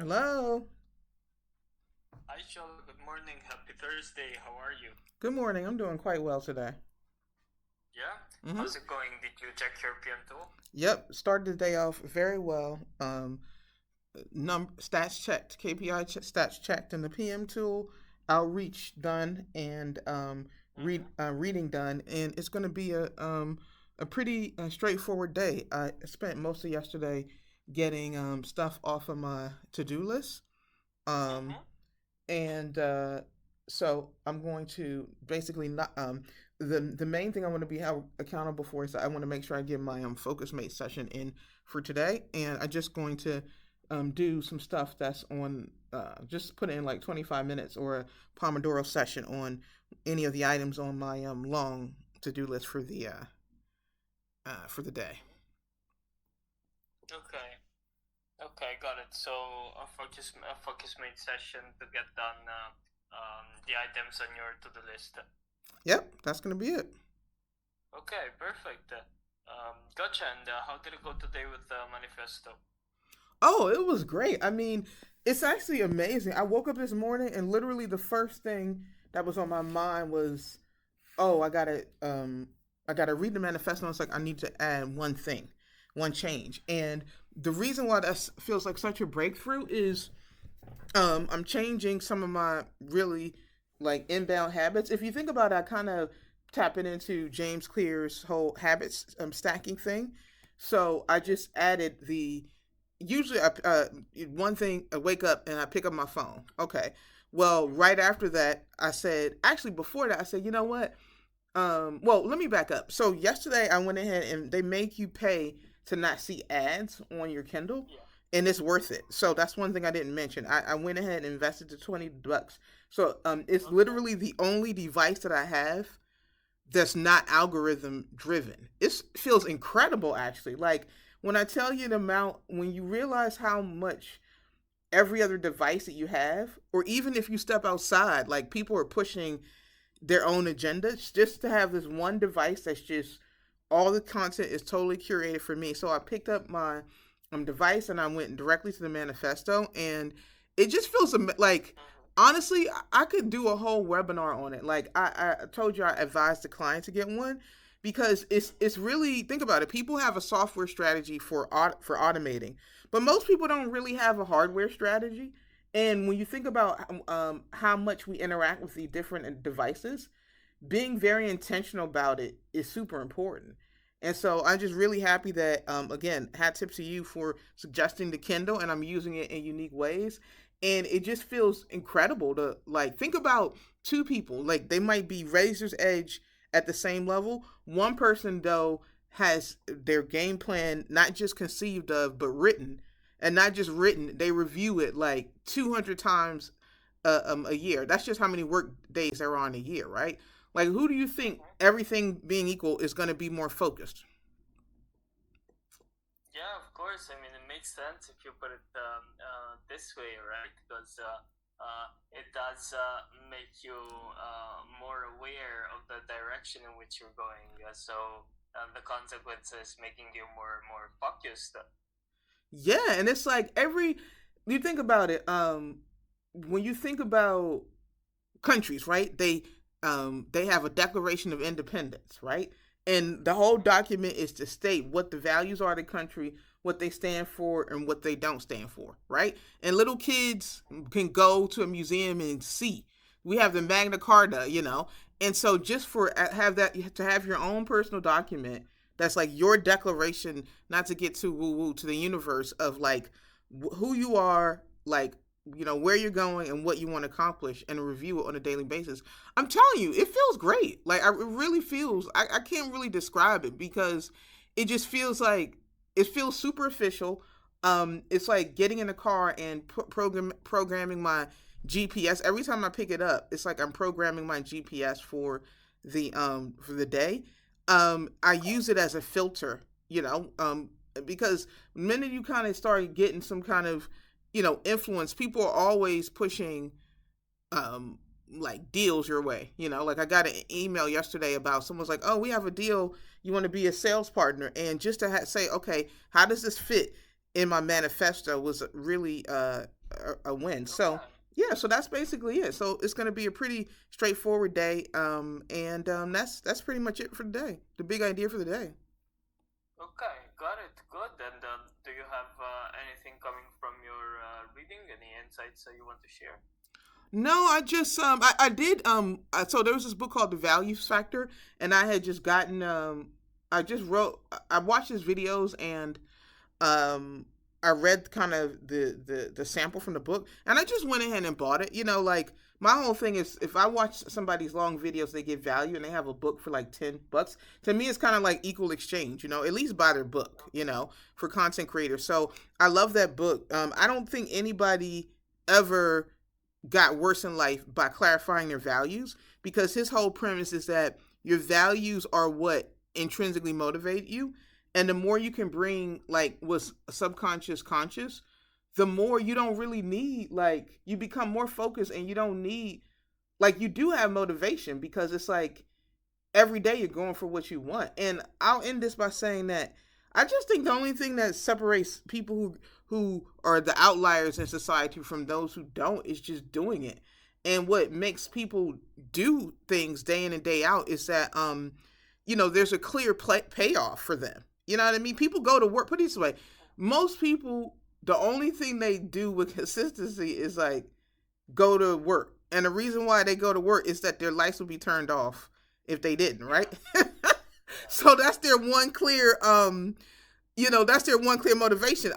Hello. Hi, Shal. Good morning. Happy Thursday. How are you? Good morning. I'm doing quite well today. Yeah? Mm-hmm. How's it going? Did you check your PM tool? Yep. Started the day off very well. Stats checked, stats checked in the PM tool, outreach done, and Mm-hmm. reading done, and it's going to be a pretty straightforward day. I spent most of yesterday getting stuff off of my to do list. Um, Mm-hmm. and so I'm going to basically not the main thing I want to be held accountable for is that I want to make sure I get my focus mate session in for today, and I'm just going to do some stuff that's on just put in like 25 minutes or a Pomodoro session on any of the items on my long to do list for the day. Okay. Okay, got it. So a focus made session to get done the items on your to-do list. Yep, that's gonna be it. Okay, perfect. Gotcha. And how did it go today with the manifesto? Oh, it was great. I mean, it's actually amazing. I woke up this morning and literally the first thing that was on my mind was, oh, I gotta read the manifesto. And it's like I need to add one thing, one change. And the reason why that feels like such a breakthrough is I'm changing some of my really like inbound habits. If you think about it, I kind of tapping into James Clear's whole habits stacking thing. So I just added the usually one thing I wake up and I pick up my phone. Okay. Well, right after that, I said actually before that I said, you know what? Well, let me back up. So yesterday I went ahead and they make you pay to not see ads on your Kindle, Yeah. and it's worth it. So that's one thing I didn't mention. I went ahead and invested the $20. So it's Okay. literally the only device that I have that's not algorithm driven. It feels incredible actually. Like when I tell you the amount, when you realize how much every other device that you have, or even if you step outside, like people are pushing their own agendas just to have this one device that's just all the content is totally curated for me. So I picked up my device and I went directly to the manifesto, and it just feels like Mm-hmm. honestly I could do a whole webinar on it. Like I told you I advised the client to get one because it's Mm-hmm. really think about it. People have a software strategy for automating, but most people don't really have a hardware strategy. And when you think about how much we interact with the different devices, being very intentional about it is super important. And so I'm just really happy that, again, hat tip to you for suggesting the Kindle, and I'm using it in unique ways. And it just feels incredible to like think about two people, like they might be razor's edge at the same level. One person, though, has their game plan not just conceived of, but written. And not just written, they review it like 200 times a year. That's just how many work days there are in a year, right? Like, who do you think, Mm-hmm. everything being equal, is going to be more focused? Yeah, of course. I mean, it makes sense if you put it this way, right? Because it does make you more aware of the direction in which you're going. So the consequences making you more focused. Yeah, and it's like you think about it. When you think about countries, right? They have a Declaration of Independence, right? And the whole Mm-hmm. document is to state what the values are of the country, what they stand for, and what they don't stand for, right? And little kids can go to a museum and see. We have the Magna Carta, and so just for have that you have to have your own personal document that's like your declaration, not to get too woo woo, to the universe of like who you are, like where you're going and what you want to accomplish, and review it on a daily basis. I'm telling you, it feels great. Like it really feels. I can't really describe it because it just feels like it feels superficial. It's like getting in a car and programming my GPS every time I pick it up. It's like I'm programming my GPS for the day. I use it as a filter, because the minute you kind of start getting some kind of influence, people are always pushing um like deals your way. Like I got an email yesterday about someone's like, oh, we have a deal, you want to be a sales partner, and just to say, okay, how does this fit in my manifesto, was really a win. So Okay. yeah, so that's basically it. So it's going to be a pretty straightforward day, and that's pretty much it for the day. The big idea for the day. Okay, got it. Good. And do you have anything coming from your reading? Any insights that you want to share? No, I just I did so there was this book called The Values Factor, and I had just gotten I just wrote I watched his videos, and um I read kind of the sample from the book, and I just went ahead and bought it. Like my whole thing is, if I watch somebody's long videos, they get value, and they have a book for like $10. To me, it's kind of like equal exchange. At least buy their book. For content creators. So I love that book. I don't think anybody ever got worse in life by clarifying their values, because his whole premise is that your values are what intrinsically motivate you, and the more you can bring like what's subconscious conscious, the more you don't really need, like, you become more focused, and you don't need, like, you do have motivation, because it's like every day you're going for what you want. And I'll end this by saying that I just think the only thing that separates people who are the outliers in society from those who don't is just doing it. And what makes people do things day in and day out is that there's a clear payoff for them. You know what I mean? People go to work. Put it this way: most people, the only thing they do with consistency is like go to work. And the reason why they go to work is that their lights would be turned off if they didn't, right? Yeah. Yeah. So that's their one clear motivation.